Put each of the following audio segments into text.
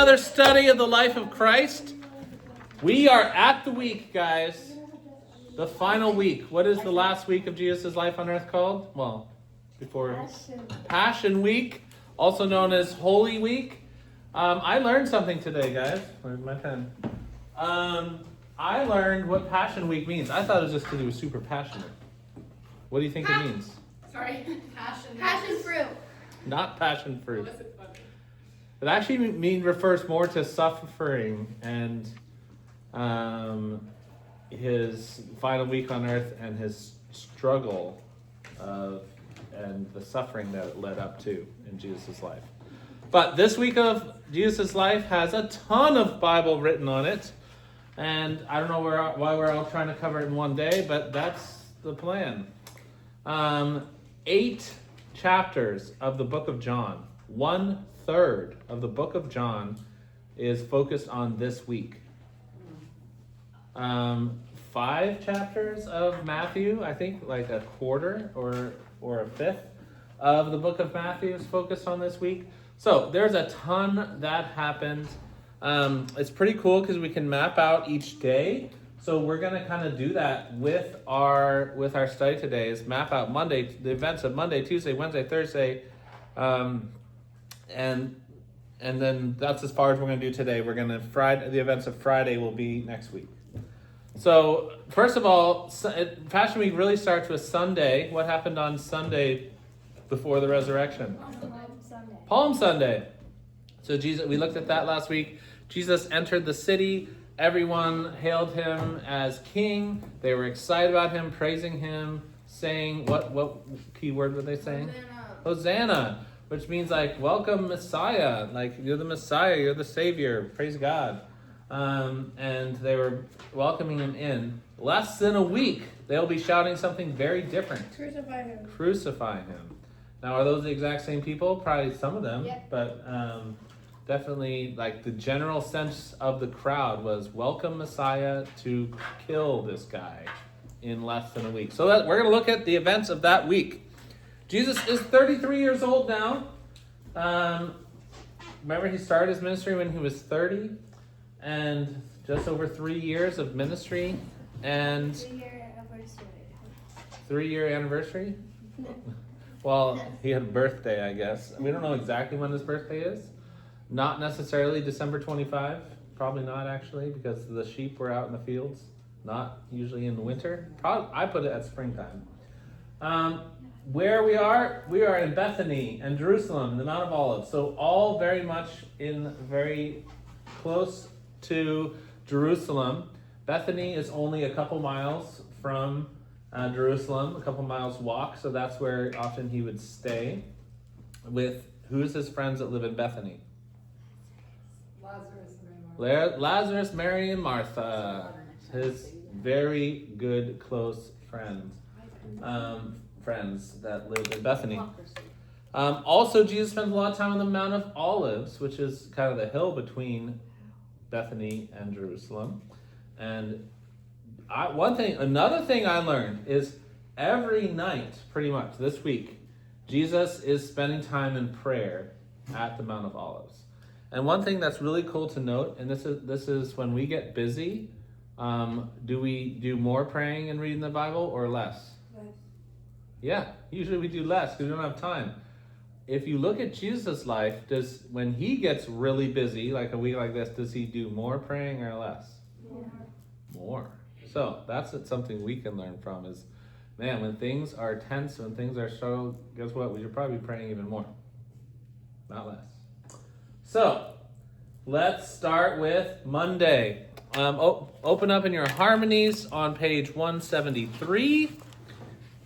another study of the life of Christ. We are at the week, guys. The final week. What is the last week of Jesus' life on earth called? Well, before Passion Week, also known as Holy Week. I learned something today, guys. Where's my pen? I learned what Passion Week means. I thought it was just because he was super passionate. What do you think it means? Sorry, passion. Passion fruit. Not passion fruit. It actually refers more to suffering and his final week on earth and his struggle and the suffering that it led up to in Jesus' life. But this week of Jesus' life has a ton of Bible written on it. And I don't know why we're all trying to cover it in one day, but that's the plan. 8 chapters of the book of John. 1/3 of the book of John is focused on this week. 5 chapters of Matthew, I think like a quarter or a fifth of the book of Matthew is focused on this week. So there's a ton that happened. It's pretty cool because we can map out each day. So we're going to kind of do that with our study today, is map out Monday, the events of Monday, Tuesday, Wednesday, Thursday, and then that's as far as we're going to do today. We're going to the events of Friday will be next week. So first of all, Passion Week really starts with Sunday. What happened on Sunday before the resurrection? Palm Sunday. So Jesus, we looked at that last week. Jesus entered the city. Everyone hailed him as king. They were excited about him, praising him, saying, what key word were they saying? Hosanna, which means like, welcome Messiah. Like, you're the Messiah, you're the Savior. Praise God. And they were welcoming him in. Less than a week, they'll be shouting something very different. Crucify him. Crucify him. Now, are those the exact same people? Probably some of them, Yep. but definitely like the general sense of the crowd was welcome Messiah to kill this guy in less than a week. So we're going to look at the events of that week. Jesus is 33 years old now. Remember, he started his ministry when he was 30, and just over 3 years of ministry and 3-year anniversary. Well, he had a birthday, I guess. We don't know exactly when his birthday is. Not necessarily December 25. Probably not, actually, because the sheep were out in the fields. Not usually in the winter. I put it at springtime. Where we are in Bethany and Jerusalem, the Mount of Olives. So all very much very close to Jerusalem. Bethany is only a couple miles from Jerusalem, a couple miles walk, so that's where often he would stay with, who's his friends that live in Bethany? Lazarus, Mary, and Martha. His very good, close friends that live in Bethany. Also, Jesus spends a lot of time on the Mount of Olives, which is kind of the hill between Bethany and Jerusalem. And another thing I learned is every night, pretty much this week, Jesus is spending time in prayer at the Mount of Olives. And one thing that's really cool to note, and this is when we get busy, do we do more praying and reading the Bible or less? Less. Yeah, usually we do less because we don't have time. If you look at Jesus' life, when he gets really busy, like a week like this, does he do more praying or less? More. So that's something we can learn from is, man, when things are tense, when things are so, guess what? We should probably be praying even more, not less. So let's start with Monday. Open up in your harmonies on page 173.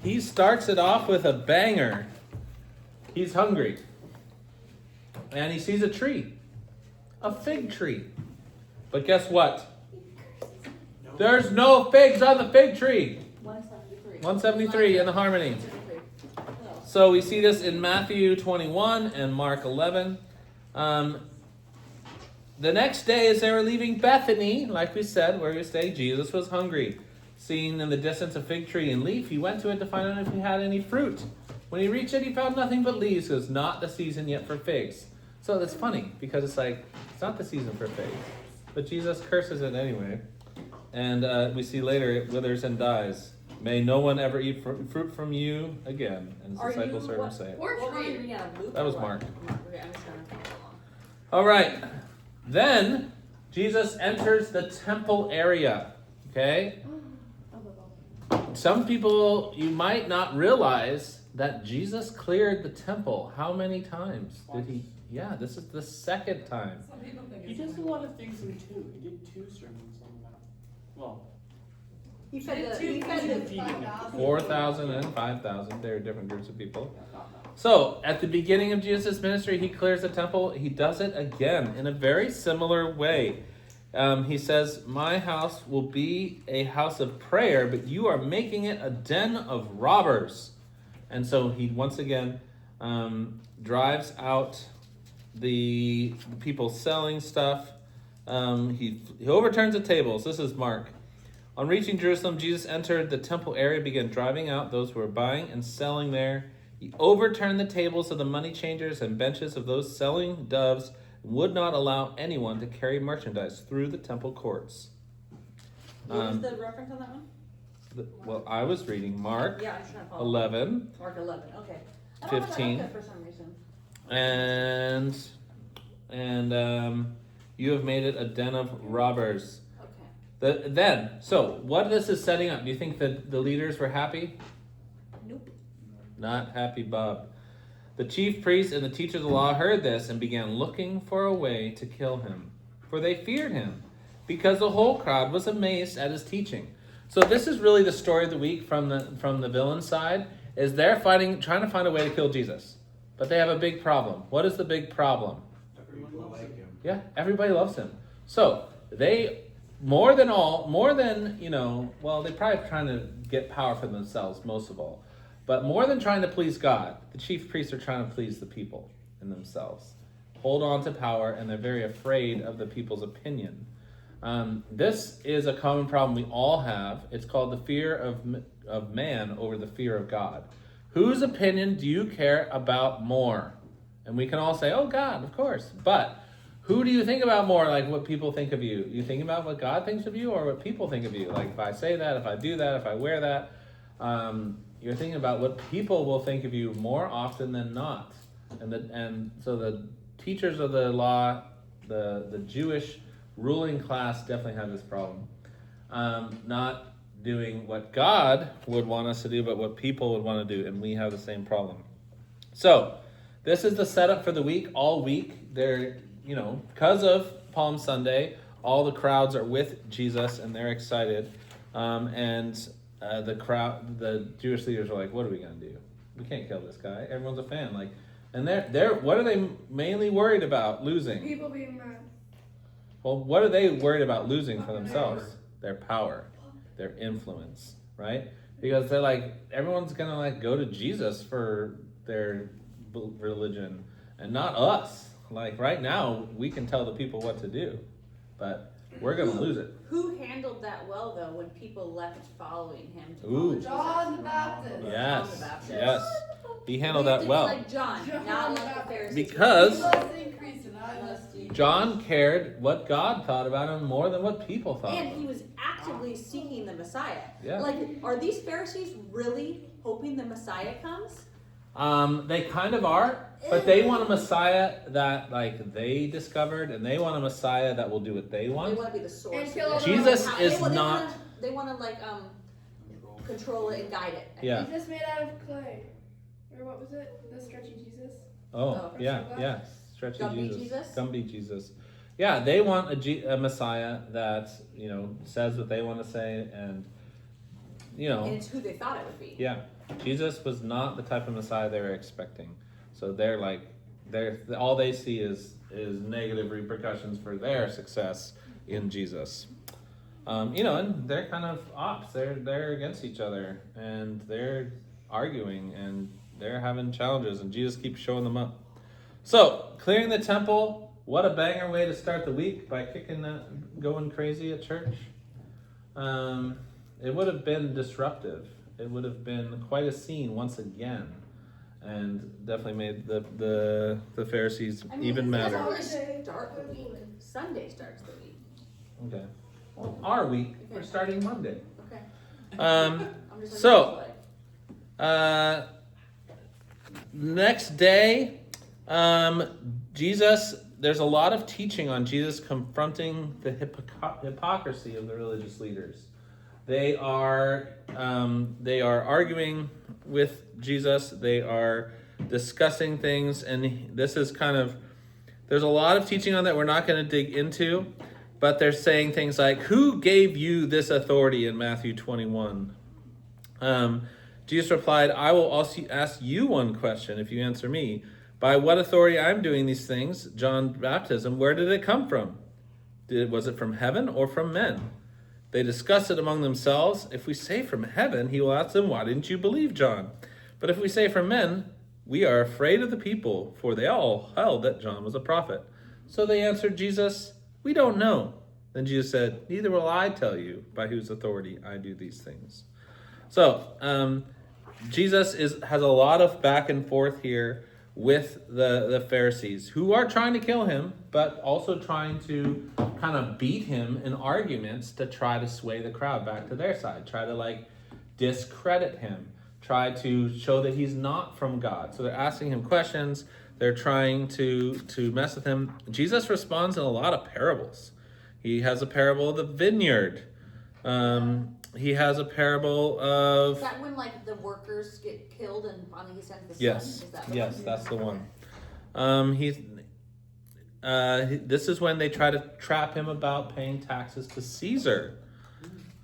He starts it off with a banger. He's hungry. And he sees a tree, a fig tree. But guess what? There's no figs on the fig tree. 173 in the harmony. So we see this in Matthew 21 and Mark 11. The next day as they were leaving Bethany, like we said, where we stay, Jesus was hungry. Seeing in the distance a fig tree and leaf, he went to it to find out if it had any fruit. When he reached it, he found nothing but leaves. It was not the season yet for figs. So that's funny because it's like, it's not the season for faith. But Jesus curses it anyway. And we see later it withers and dies. May no one ever eat fruit from you again. And his disciples heard him say it. What were you reading out of Luke? That was Mark. Okay, I'm just gonna follow along. All right. Then Jesus enters the temple area. Okay? Some people, you might not realize that Jesus cleared the temple. How many times did he? Yeah, this is the second time. Some people think He does a lot of things in two. He did 2 sermons on the Mount. Well, He fed Did the, two he fed feed the, 5,000? 4,000 and 5,000. They're different groups of people. not that. So, at the beginning of Jesus' ministry, he clears the temple. He does it again in a very similar way. He says, my house will be a house of prayer, but you are making it a den of robbers. And so he once again drives out the people selling stuff. He overturns the tables. This is Mark. On reaching Jerusalem, Jesus entered the temple area, began driving out those who were buying and selling there. He overturned the tables of the money changers and benches of those selling doves, and would not allow anyone to carry merchandise through the temple courts. what was the reference on that one? Well, I was reading Mark Yeah, I'm just trying to follow. 11, Mark 11, okay. I don't have that up 15. there for some reason. and you have made it a den of robbers. Okay. So what this is setting up, do you think that the leaders were happy? Nope. Not happy, Bob. The chief priests and the teachers of the law heard this and began looking for a way to kill him, for they feared him, because the whole crowd was amazed at his teaching. So this is really the story of the week from the villain side, is they're trying to find a way to kill Jesus. But they have a big problem. What is the big problem? Everyone loves him. Yeah, everybody loves him. So they, more than, well, they're probably trying to get power for themselves, most of all. But more than trying to please God, the chief priests are trying to please the people and themselves. Hold on to power, and they're very afraid of the people's opinion. This is a common problem we all have. It's called the fear of man over the fear of God. Whose opinion do you care about more? And we can all say, oh, God, of course. But who do you think about more, like what people think of you? You think about what God thinks of you or what people think of you? Like if I say that, if I do that, if I wear that, you're thinking about what people will think of you more often than not. And so the teachers of the law, the Jewish ruling class definitely have this problem. Not doing what God would want us to do, but what people would want to do, and we have the same problem. So, this is the setup for the week. All week, they're, because of Palm Sunday, all the crowds are with Jesus, and they're excited. The Jewish leaders are like, what are we going to do? We can't kill this guy. Everyone's a fan. And they're what are they mainly worried about? Losing. People being mad. Well, what are they worried about losing for themselves? Their power, their influence, right? Because they're like, everyone's gonna go to Jesus for their religion and not us. Like right now, we can tell the people what to do, but we're gonna lose it. Who handled that well though when people left following him to Ooh. John the Baptist. Yes, John the Baptist. yes, he handled We have that to be well like John, not like the Pharisees. because He must increase and I must decrease. John cared what God thought about him more than what people thought. And of he him. was actively seeking the Messiah. Yeah. Like, are these Pharisees really hoping the Messiah comes? They kind of are, but they want a Messiah that they discovered, and they want a Messiah that will do what they They want. want to be the source. And of kill it. Jesus They is want- not. They want to control it and guide it. Yeah. He's just made out of clay. Or what was it? The stretchy Jesus? Oh, Oh, yeah. Stretchy Gumby Jesus. Jesus? Gumby Jesus. Yeah, they want a Messiah that says what they want to say, and And it's who they thought it would be. yeah, Jesus was not the type of Messiah they were expecting. So they're all they see is negative repercussions for their success in Jesus. And they're kind of ops. They're against each other, and they're arguing, and they're having challenges, and Jesus keeps showing them up. So, clearing the temple, what a banger way to start the week by going crazy at church. It would have been disruptive. It would have been quite a scene once again. and definitely made the Pharisees I mean, even it madder. doesn't really start the week. Sunday starts the week. Okay. Well, our week, we're starting Monday. Okay. Um, I'm just So- next day, Jesus, there's a lot of teaching on Jesus confronting the hypocrisy of the religious leaders. They are arguing with Jesus. They are discussing things, and this is kind of, there's a lot of teaching on that we're not going to dig into, but they're saying things like, "Who gave you this authority?" in Matthew 21. Jesus replied, "I will also ask you one question if you answer me. By what authority I'm doing these things, John's baptism, where did it come from? Was it from heaven or from men?" They discuss it among themselves. If we say from heaven, he will ask them, "Why didn't you believe John?" But if we say from men, we are afraid of the people, for they all held that John was a prophet. So they answered Jesus, "We don't know." Then Jesus said, "Neither will I tell you by whose authority I do these things." So Jesus has a lot of back and forth here with the Pharisees, who are trying to kill him, but also trying to kind of beat him in arguments to try to sway the crowd back to their side, try to discredit him, try to show that he's not from God. So they're asking him questions. They're trying to mess with him. Jesus responds in a lot of parables. He has a parable of the vineyard. He has a parable of... Is that when the workers get killed and finally he sends the son? Yes, Is that yes, that's the one. This is when they try to trap him about paying taxes to Caesar.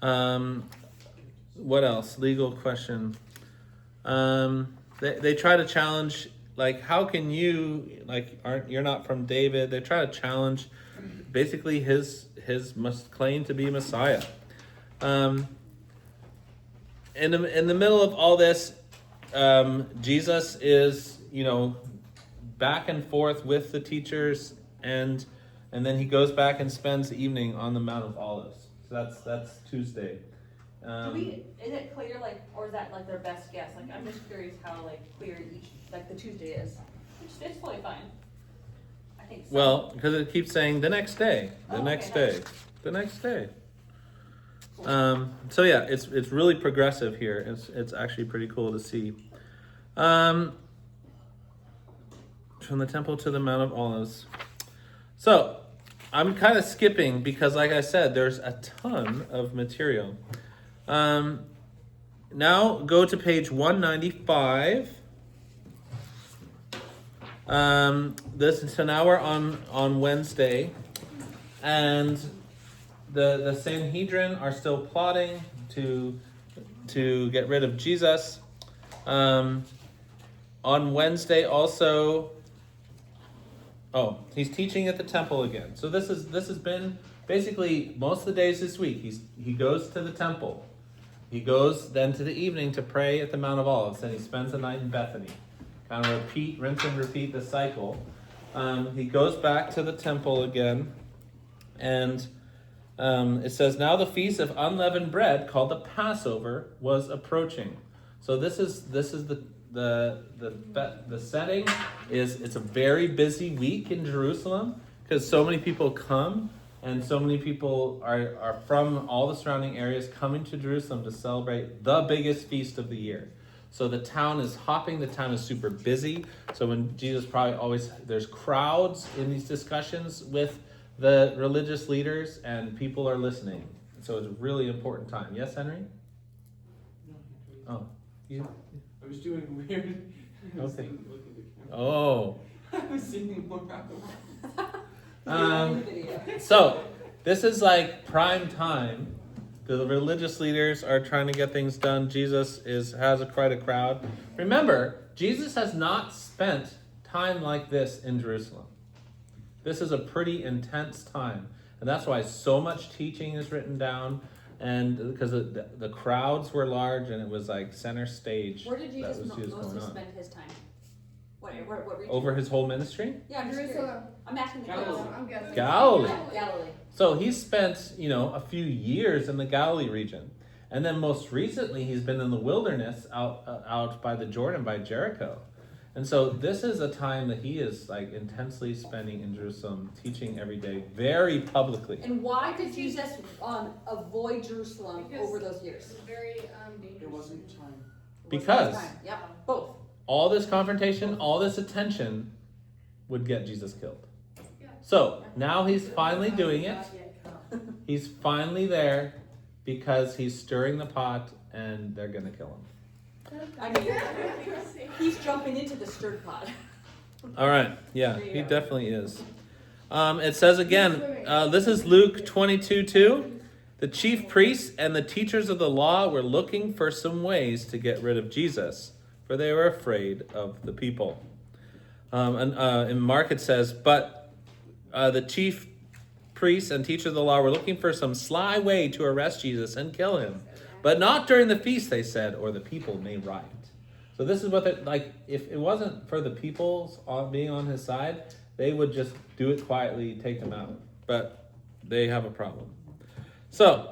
What else? Legal question. They try to challenge, how can you, you're not from David? They try to challenge basically his claim to be Messiah. In the middle of all this, Jesus is, back and forth with the teachers, and then he goes back and spends the evening on the Mount of Olives. So that's Tuesday. Is it clear, or is that their best guess? I'm just curious how clear each the Tuesday is. It's fully fine. I think so. Well, because it keeps saying the next day, the Oh, next okay, day, the next day. So yeah, it's really progressive here. It's actually pretty cool to see. From the temple to the Mount of Olives. So I'm kind of skipping because, like I said, there's a ton of material. Now go to page 195. So now we're on Wednesday, and the Sanhedrin are still plotting to get rid of Jesus. On Wednesday also, he's teaching at the temple again. So this has been basically most of the days this week. He goes to the temple. He goes then to the evening to pray at the Mount of Olives, and he spends the night in Bethany. Kind of rinse and repeat the cycle. He goes back to the temple again, and it says, "Now the feast of unleavened bread, called the Passover, was approaching." So this is the setting is, it's a very busy week in Jerusalem because so many people come, and so many people are from all the surrounding areas coming to Jerusalem to celebrate the biggest feast of the year. So the town is hopping, the town is super busy. So when Jesus there's crowds in these discussions with the religious leaders, and people are listening. So it's a really important time. Yes, Henry? Oh, you? I was doing weird. Okay. I Oh. was singing more out So this is prime time. The religious leaders are trying to get things done. Jesus has quite a crowd. Remember, Jesus has not spent time like this in Jerusalem. This is a pretty intense time, and that's why so much teaching is written down, and because the crowds were large, and it was center stage. Where did Jesus that was mostly going on. spend his time? What region? Over his whole ministry? Yeah, I'm just curious. Jerusalem. I'm asking the Galilee. question. I'm guessing. Galilee. Galilee. So he's spent, a few years in the Galilee region. And then most recently, he's been in the wilderness out by the Jordan, by Jericho. And so this is a time that he is like intensely spending in Jerusalem, teaching every day, very publicly. And why did Jesus avoid Jerusalem Because- over those years? It's very dangerous. It wasn't time. Because Yeah, both. all this confrontation, all this attention would get Jesus killed. Yeah. So now he's finally doing it. He's finally there because he's stirring the pot and they're gonna kill him. I mean, he's jumping into the stirred pot. All right, yeah, he definitely is. It says again, this is Luke 22:2. The chief priests and the teachers of the law were looking for some ways to get rid of Jesus, for they were afraid of the people. In Mark it says, but the chief priests and teachers of the law were looking for some sly way to arrest Jesus and kill him. But not during the feast, they said, or the people may riot. So this is what they're like. If it wasn't for the people's being on his side, they would just do it quietly, take him out. But they have a problem. So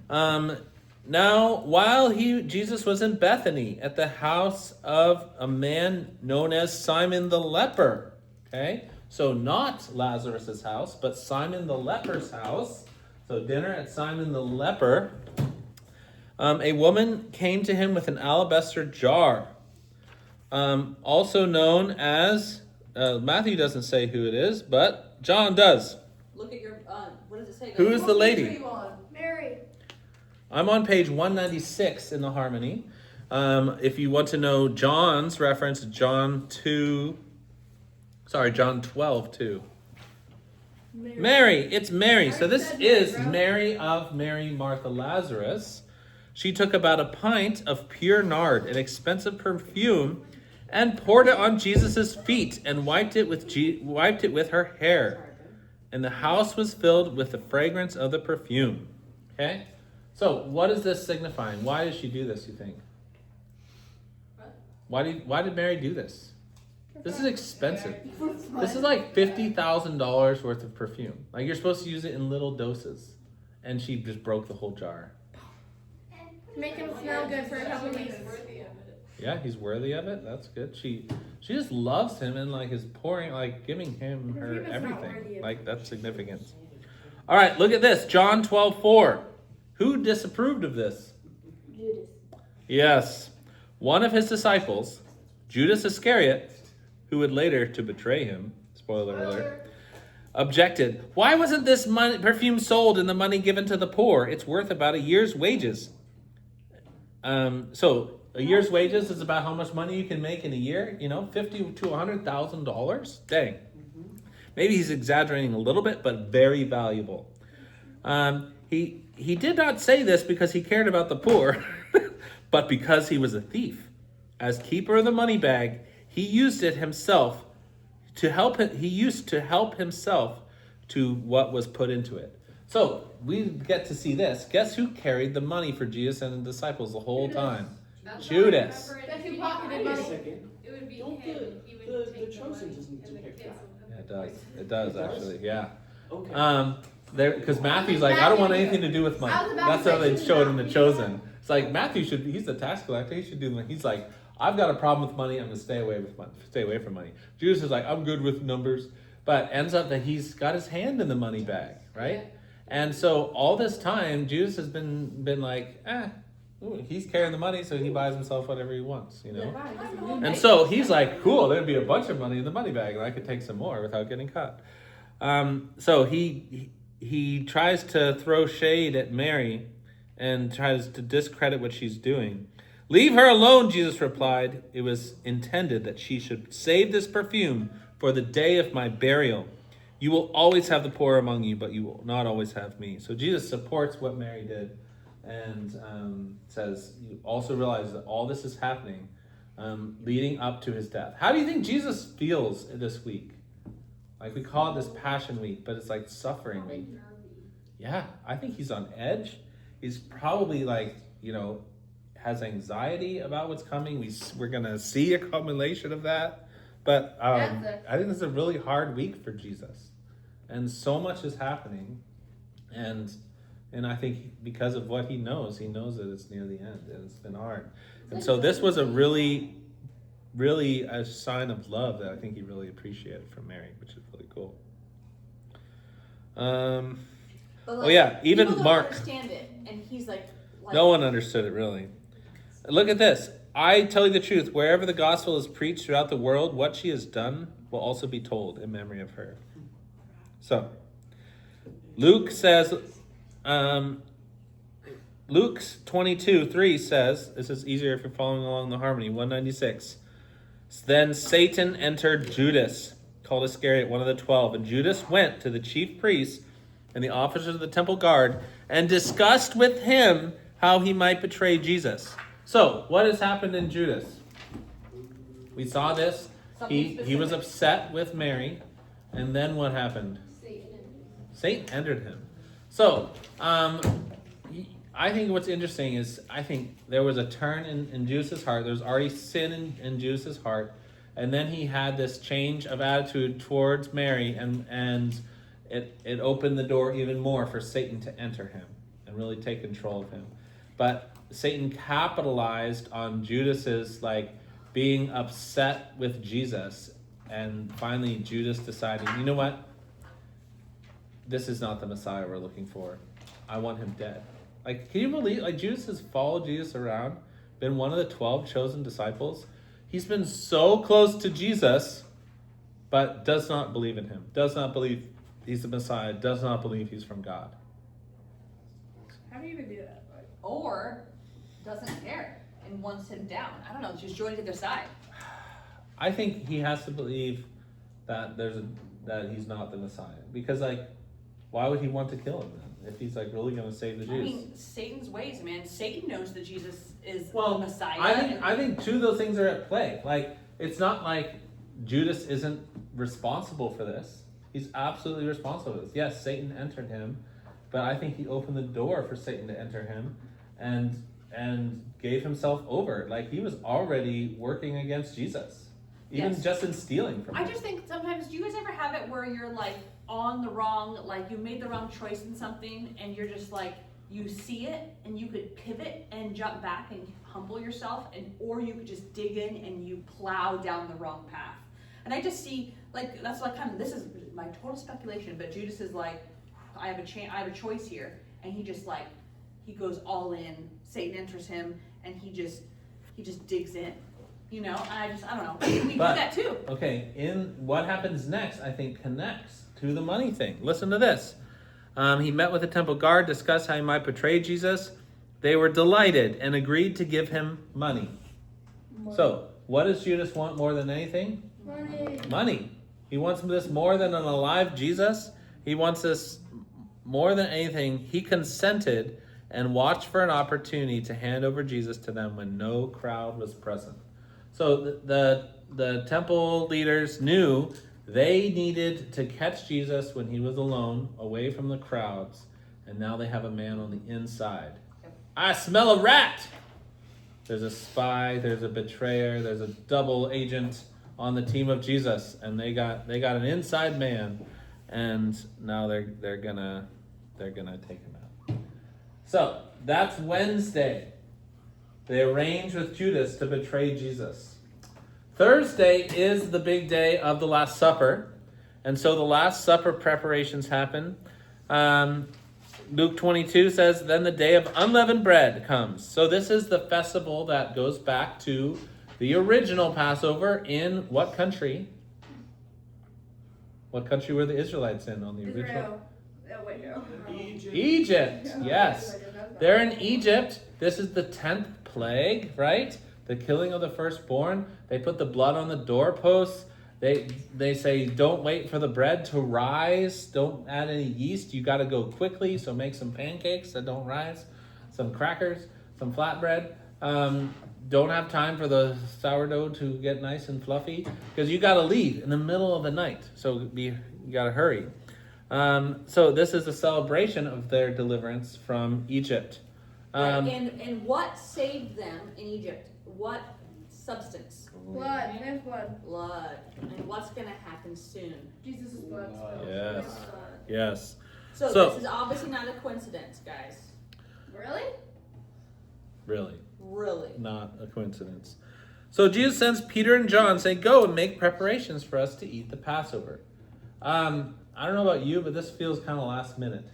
now, while Jesus was in Bethany at the house of a man known as Simon the leper. Okay, so not Lazarus's house, but Simon the leper's house. So dinner at Simon the leper. A woman came to him with an alabaster jar, also known as, Matthew doesn't say who it is, but John does. Look at your, what does it say? Who is the lady? Mary. I'm on page 196 in the Harmony. If you want to know John's reference, John 12:2. Mary, it's Mary. So this is Mary of Mary, Martha, Lazarus. She took about a pint of pure nard, an expensive perfume, and poured it on Jesus' feet and wiped it with her hair. And the house was filled with the fragrance of the perfume. Okay? So what is this signifying? Why did she do this, you think? Why did Mary do this? This is expensive. This is like $50,000 worth of perfume. Like you're supposed to use it in little doses. And she just broke the whole jar. Make him smell good for a couple weeks. Yeah, he's worthy of it. That's good. She just loves him and like is pouring, like giving him her Perfume is not worthy everything. of Like that's significant. All right, look at this. John 12:4. Who disapproved of this? Judas. Yes. One of his disciples, Judas Iscariot, who would later to betray him, spoiler alert, objected. Why wasn't this perfume sold and the money given to the poor? It's worth about a year's wages. So a year's wages is about how much money you can make in a year. You know, $50,000 to $100,000. Dang. Maybe he's exaggerating a little bit, but very valuable. He did not say this because he cared about the poor, but because he was a thief. As keeper of the money bag, he used it himself to help. He used to help himself to what was put into it. So we get to see this. Guess who carried the money for Jesus and the disciples the whole time? Judas. Guess who pocketed Wait a money? second. It would be Don't him. He would the take the chosen money doesn't and the depict kids that. will come. Yeah, it does. It does It does? actually. Yeah. Okay. Because Matthew's like, I don't want anything to do with money. I was about That's to how say, they she's showed not him the being chosen. It's like Matthew he's the tax collector. He should do. He's like, I've got a problem with money. I'm gonna stay away from money. Judas is like, I'm good with numbers, but ends up that he's got his hand in the money bag, right? Yeah. And so all this time, Judas has been like, he's carrying the money, so he buys himself whatever he wants, you know. And so he's like, cool, there'd be a bunch of money in the money bag, and I could take some more without getting caught. So he tries to throw shade at Mary and tries to discredit what she's doing. Leave her alone, Jesus replied. It was intended that she should save this perfume for the day of my burial. You will always have the poor among you, but you will not always have me. So Jesus supports what Mary did and says, you also realize that all this is happening leading up to his death. How do you think Jesus feels this week? Like we call it this Passion Week, but it's like suffering week. Yeah, I think he's on edge. He's probably like, has anxiety about what's coming. We're going to see a culmination of that. But I think this is a really hard week for Jesus. And so much is happening. And I think because of what he knows that it's near the end and it's been hard. And so this was a really really a sign of love that I think he really appreciated from Mary, which is really cool. But Oh yeah, even people don't Mark. understand it, and he's like No one understood it really. Look at this. I tell you the truth, wherever the gospel is preached throughout the world, what she has done will also be told in memory of her. So, Luke says, Luke 22:3 says, this is easier if you're following along the harmony, 196. Then Satan entered Judas, called Iscariot, one of the 12. And Judas went to the chief priests and the officers of the temple guard and discussed with him how he might betray Jesus. So, what has happened in Judas? We saw this. He was upset with Mary. And then what happened? Satan entered him. So, I think what's interesting is I think there was a turn in Judas' heart. There's already sin in Judas' heart. And then he had this change of attitude towards Mary, and it opened the door even more for Satan to enter him and really take control of him. But Satan capitalized on Judas's being upset with Jesus, and finally Judas decided, you know what? This is not the Messiah we're looking for. I want him dead. Can you believe, Judas has followed Jesus around, been one of the 12 chosen disciples. He's been so close to Jesus, but does not believe in him, does not believe he's the Messiah, does not believe he's from God. How do you even do that? Or doesn't care and wants him down. I don't know, just join to their side. I think he has to believe that that he's not the Messiah, because why would he want to kill him then if he's really going to save the Jews? I mean, Satan's ways, man. Satan knows that Jesus is Well, the Messiah. I think two of those things are at play. It's not like Judas isn't responsible for this. He's absolutely responsible for this. Yes, Satan entered him, but I think he opened the door for Satan to enter him and gave himself over. He was already working against Jesus, even Yes. just in stealing from him. I just think sometimes, do you guys ever have it where you're on the wrong, you made the wrong choice in something and you're just you see it and you could pivot and jump back and humble yourself, or you could just dig in and you plow down the wrong path. And I just see that's this is my total speculation, but Judas is I have a choice here, and he just he goes all in. Satan enters him and he just digs in. And I don't know. We do that too. Okay, in what happens next, I think connects to the money thing. Listen to this. He met with the temple guard, discussed how he might betray Jesus. They were delighted and agreed to give him money. So, what does Judas want more than anything? Money. He wants this more than an alive Jesus. He wants this more than anything. He consented and watched for an opportunity to hand over Jesus to them when no crowd was present. So the temple leaders knew they needed to catch Jesus when he was alone, away from the crowds, and now they have a man on the inside. I smell a rat! There's a spy, there's a betrayer, there's a double agent on the team of Jesus, and they got an inside man, and now they're gonna take him out. So that's Wednesday. They arrange with Judas to betray Jesus. Thursday is the big day of the Last Supper. And so the Last Supper preparations happen. Luke 22 says, then the day of unleavened bread comes. So this is the festival that goes back to the original Passover in what country? What country were the Israelites in on the original? Egypt, yes. They're in Egypt. This is the 10th plague, right? The killing of the firstborn. They put the blood on the doorposts. They say, don't wait for the bread to rise. Don't add any yeast. You got to go quickly. So make some pancakes that don't rise, some crackers, some flatbread. Don't have time for the sourdough to get nice and fluffy, because you got to leave in the middle of the night. So you got to hurry. So this is a celebration of their deliverance from Egypt. And what saved them in Egypt? What substance? Blood. There's blood. Blood. And what's going to happen soon? Jesus' blood. Yes. Yes. So this is obviously not a coincidence, guys. Really? Really. Really. Not a coincidence. So Jesus sends Peter and John, saying, "Go and make preparations for us to eat the Passover." I don't know about you, but this feels kind of last minute.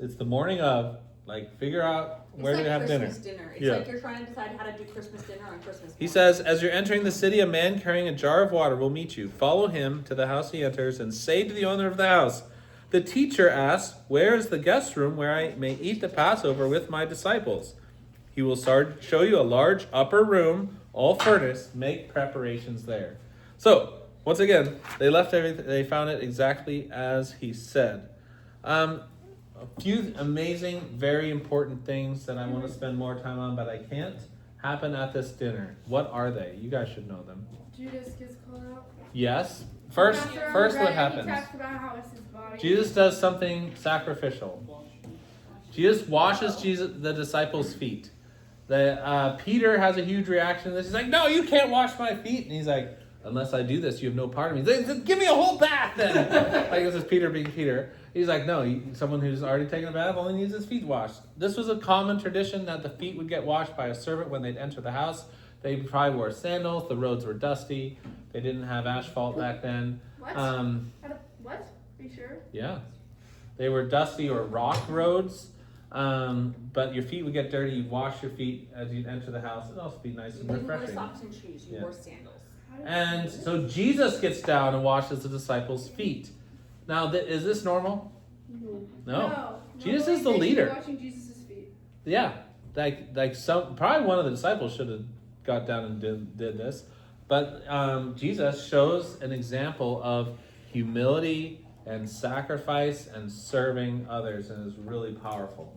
It's the morning of, like, figure out where it's do we like have dinner. Christmas dinner. It's Yeah. like you're trying to decide how to do Christmas dinner on Christmas He morning. says, "As you're entering the city, a man carrying a jar of water will meet you. Follow him to the house he enters and say to the owner of the house, 'The teacher asks, where is the guest room where I may eat the Passover with my disciples?' He will show you a large upper room, all furnished. Make preparations there." So, once again, they left everything. They found it exactly as he said. A few amazing, very important things that I want to spend more time on, but I can't, happen at this dinner. What are they? You guys should know them. Judas gets called out. Yes. First, After what bread, happens? He talks about how it's his body. Jesus does something sacrificial. Jesus washes the disciples' feet. Peter has a huge reaction to this. He's like, "No, you can't wash my feet." And he's like, "Unless I do this, you have no part of me." He's like, "Give me a whole bath then." Like, this is Peter being Peter. He's like, "No, someone who's already taken a bath only needs his feet washed." This was a common tradition that the feet would get washed by a servant when they'd enter the house. They probably wore sandals. The roads were dusty. They didn't have asphalt back then. What? What? Are you sure? Yeah. They were dusty or rock roads. But your feet would get dirty. You'd wash your feet as you'd enter the house. It'd also be nice You and didn't wear refreshing. socks and shoes. You Yeah. wore sandals. And so Jesus gets down and washes the disciples' feet. Now, is this normal? No. Jesus is the Normally, they should be leader. Washing Jesus' feet. Yeah, like some probably one of the disciples should have got down and did this, but Jesus shows an example of humility and sacrifice and serving others, and is really powerful.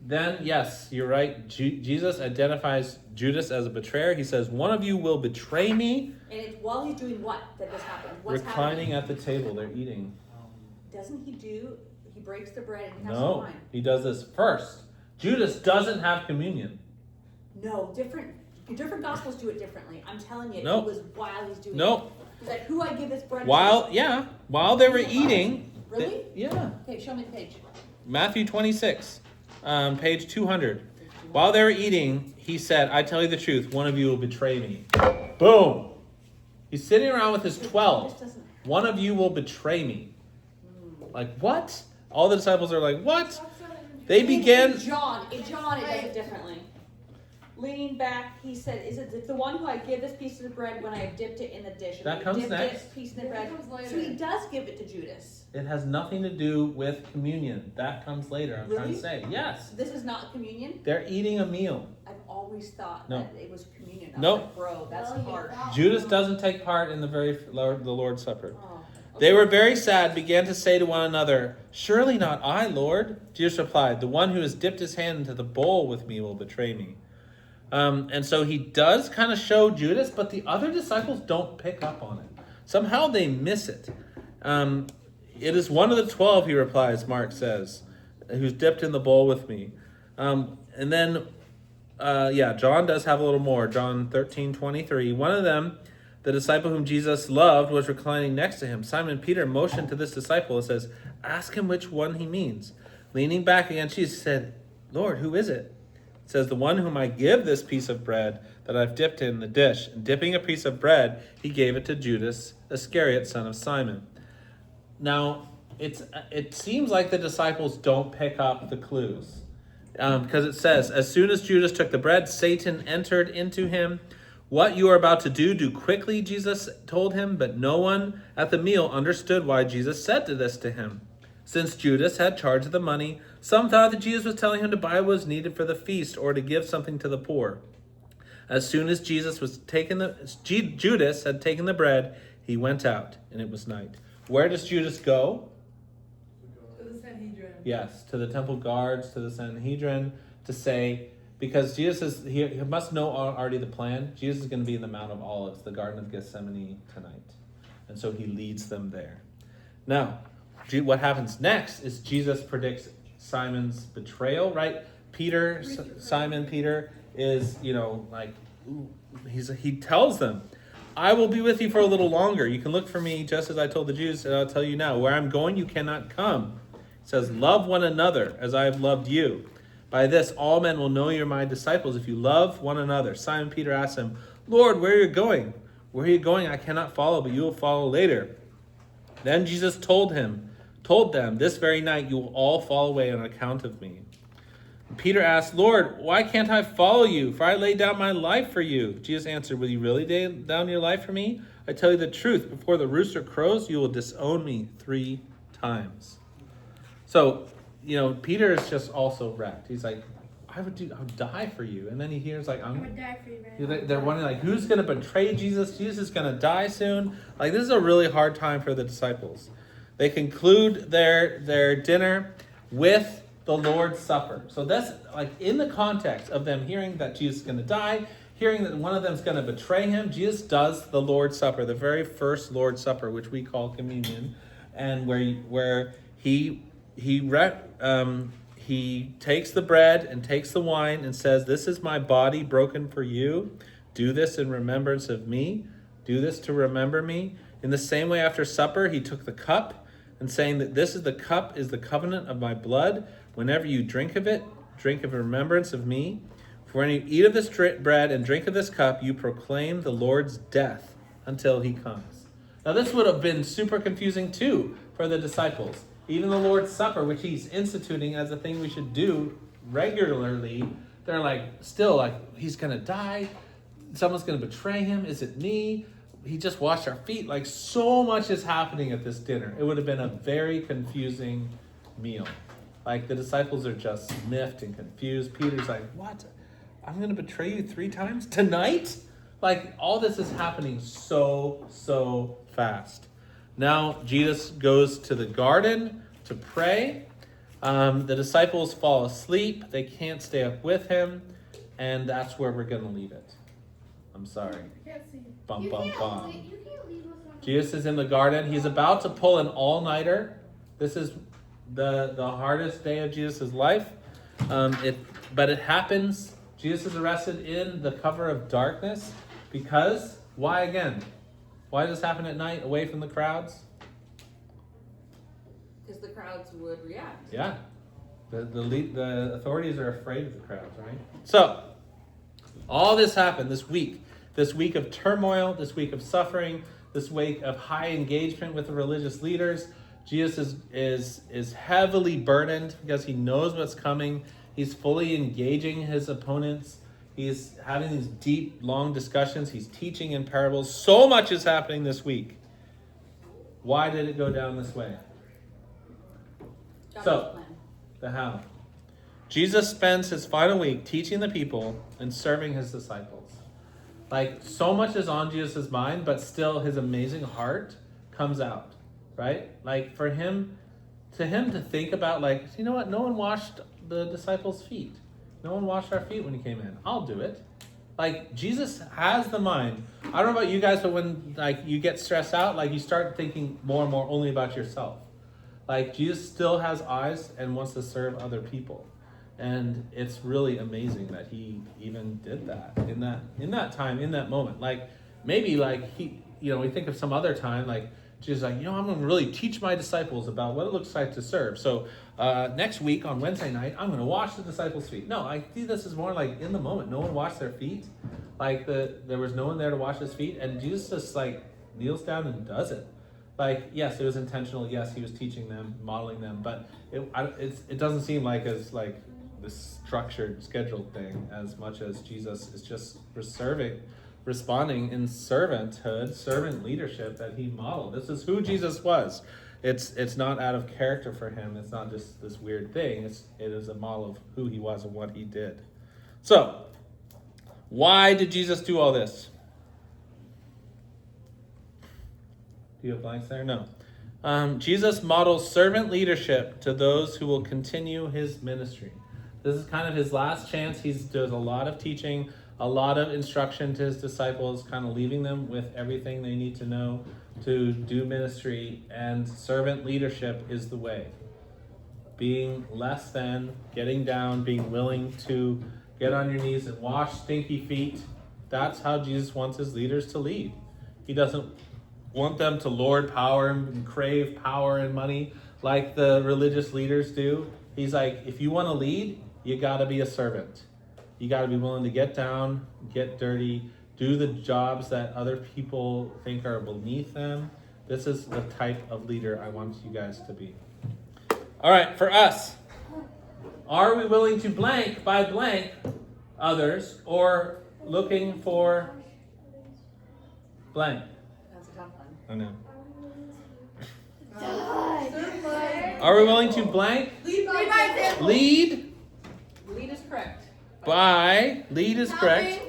Then, yes, you're right. Jesus identifies Judas as a betrayer. He says, "One of you will betray me." And it's while he's doing what that this happens? What's Reclining happening? at the table, they're eating. Doesn't he do? He breaks the bread and he has some No, wine. he does this first. Judas doesn't have communion. No, different gospels do it differently. I'm telling you, Nope. it was while he's doing it. Nope. He's like, "Who I give this bread While they were Wow. eating. Really? Yeah. Okay, show me the page. Matthew 26, page 200. While they were eating, he said, "I tell you the truth, one of you will betray me." Boom. He's sitting around with his 12. This doesn't- One of you will betray me. Like, what? All the disciples are like, what? They began. In John, it does it differently. Leaning back, he said, "Is it the one who I give this piece of bread when I have dipped it in the dish?" And That he comes dipped next. It, piece in the bread. That comes later. So he does give it to Judas. It has nothing to do with communion. That comes later, I'm trying to Really? say. Yes. This is not communion. They're eating a meal. I've always thought No. that it was communion. I was Nope. like, bro, that's Well, you harsh. thought- Judas doesn't take part in the Lord's Supper. Oh, They were very sad, began to say to one another, "Surely not I, Lord." Jesus replied, "The one who has dipped his hand into the bowl with me will betray me." And so he does kind of show Judas, but the other disciples don't pick up on it. Somehow they miss it. It is one of the 12, he replies, Mark says, who's dipped in the bowl with me. And then, John does have a little more. John 13:23. One of them, the disciple whom Jesus loved, was reclining next to him. Simon Peter motioned to this disciple and says, "Ask him which one he means." Leaning back against Jesus, he said, "Lord, who is it?" It says, "The one whom I give this piece of bread that I've dipped in the dish." And dipping a piece of bread, he gave it to Judas Iscariot, son of Simon. Now, it seems like the disciples don't pick up the clues. Because it says, "As soon as Judas took the bread, Satan entered into him. What you are about to do quickly," Jesus told him. But no one at the meal understood why Jesus said this to him. Since Judas had charge of the money, some thought that Jesus was telling him to buy what was needed for the feast or to give something to the poor. As soon as Judas had taken the bread, he went out, and it was night. Where does Judas go? To the Sanhedrin. Yes, to the temple guards, to the Sanhedrin, to say, because Jesus he must know already the plan. Jesus is going to be in the Mount of Olives, the Garden of Gethsemane tonight. And so he leads them there. Now, what happens next is Jesus predicts Simon's betrayal, right? Simon Peter is, he tells them, "I will be with you for a little longer. You can look for me just as I told the Jews, and I'll tell you now. Where I'm going, you cannot come." It says, "Love one another as I have loved you." By this, all men will know you're my disciples if you love one another. Simon Peter asked him, Lord, where are you going? Where are you going? I cannot follow, but you will follow later. Then Jesus told them, this very night you will all fall away on account of me. Peter asked, Lord, why can't I follow you? For I laid down my life for you. Jesus answered, will you really lay down your life for me? I tell you the truth, before the rooster crows, you will disown me 3 times. So, Peter is just also wrecked. He's like, I would die for you. And then he hears like, I would die for you, man. they're wondering like, who's going to betray Jesus? Jesus is going to die soon. Like, this is a really hard time for the disciples. They conclude their dinner with the Lord's Supper. So that's like in the context of them hearing that Jesus is going to die, hearing that one of them is going to betray him. Jesus does the Lord's Supper, the very first Lord's Supper, which we call communion, and where he takes the bread and takes the wine and says, this is my body broken for you. Do this in remembrance of me. Do this to remember me. In the same way, after supper, he took the cup and saying that this is the cup is the covenant of my blood. Whenever you drink of it, drink of remembrance of me. For when you eat of this bread and drink of this cup, you proclaim the Lord's death until he comes. Now, this would have been super confusing too for the disciples. Even the Lord's Supper, which he's instituting as a thing we should do regularly, they're like, still like, he's going to die. Someone's going to betray him. Is it me? He just washed our feet. Like, so much is happening at this dinner. It would have been a very confusing meal. Like, the disciples are just miffed and confused. Peter's like, what? I'm going to betray you 3 times tonight? Like, all this is happening so fast. Now, Jesus goes to the garden to pray. The disciples fall asleep. They can't stay up with him. And that's where we're going to leave it. I'm sorry. I can't see. Bum, You bum, can't bum. leave- You can't leave us on. Jesus is in the garden. He's about to pull an all-nighter. This is the hardest day of Jesus' life. But it happens. Jesus is arrested in the cover of darkness because, why again? Why does this happen at night, away from the crowds? Because the crowds would react. Yeah. The authorities are afraid of the crowds, right? So, all this happened this week of turmoil, this week of suffering, this week of high engagement with the religious leaders. Jesus is heavily burdened because he knows what's coming. He's fully engaging his opponents. He's having these deep, long discussions. He's teaching in parables. So much is happening this week. Why did it go down this way? God's So- plan. The how. Jesus spends his final week teaching the people and serving his disciples. Like, so much is on Jesus' mind, but still his amazing heart comes out, right? Like, for him to think about, like, you know what? No one washed the disciples' feet. No one washed our feet when he came in. I'll do it. Like, Jesus has the mind. I don't know about you guys, but when, like, you get stressed out, like, you start thinking more and more only about yourself. Like, Jesus still has eyes and wants to serve other people. And it's really amazing that he even did that in that time, in that moment. Like, maybe like we think of some other time, like Jesus like, I'm going to really teach my disciples about what it looks like to serve. So next week on Wednesday night, I'm going to wash the disciples' feet. No, I see this is more like in the moment. No one washed their feet. Like there was no one there to wash his feet. And Jesus just like kneels down and does it. Like, yes, it was intentional. Yes, he was teaching them, modeling them. But it doesn't seem like as like this structured, scheduled thing as much as Jesus is just responding in servanthood, servant leadership that he modeled. This is who Jesus was. It's not out of character for him. It's not just this weird thing. It is a model of who he was and what he did. So, why did Jesus do all this? Do you have blanks there? No. Jesus models servant leadership to those who will continue his ministry. This is kind of his last chance. He does a lot of teaching, a lot of instruction to his disciples, kind of leaving them with everything they need to know to do ministry, and servant leadership is the way. Being less than, getting down, being willing to get on your knees and wash stinky feet. That's how Jesus wants his leaders to lead. He doesn't want them to lord power and crave power and money like the religious leaders do. He's like, if you want to lead, you gotta be a servant. You gotta be willing to get down, get dirty, do the jobs that other people think are beneath them. This is the type of leader I want you guys to be. All right, for us, are we willing to blank by blank others or looking for blank? That's a tough one. I know. Are we willing to blank? Lead by example. Lead Lead is correct. by, lead is correct,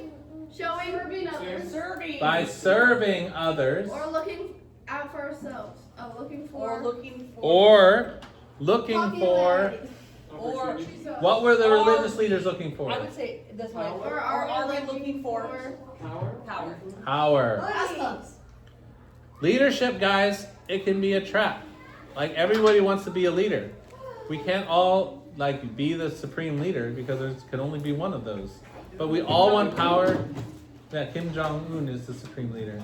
Showing others. Serving. by serving others Or looking out for ourselves. Looking for. Or looking for. or looking for, Or. what were the Or- religious leaders looking for? I would say that's why. Or are we looking for Power? power? Power. Leadership, guys, it can be a trap. Like everybody wants to be a leader. We can't all like be the supreme leader because there can only be one of those. But we all want power. Yeah, Kim Jong-un is the supreme leader.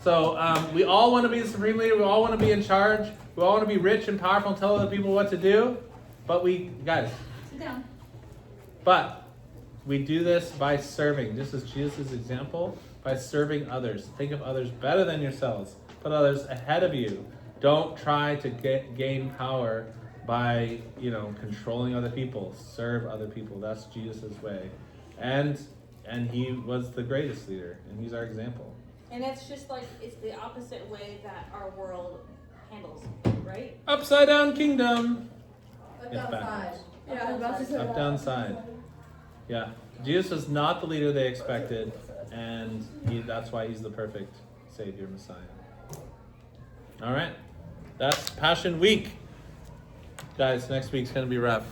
So we all want to be the supreme leader. We all want to be in charge. We all want to be rich and powerful and tell other people what to do. But guys, Sit down. but we do this by serving. This is Jesus' example, by serving others. Think of others better than yourselves. Put others ahead of you. Don't try to gain power by, controlling other people. Serve other people. That's Jesus' way. And he was the greatest leader, and he's our example. And it's just like, it's the opposite way that our world handles, right? Upside down kingdom. Up, It's down, backwards. side. Yeah, I was about to say Up, down, side. Yeah. Jesus is not the leader they expected, and that's why he's the perfect Savior Messiah. All right. That's Passion Week. Guys, next week's going to be rough.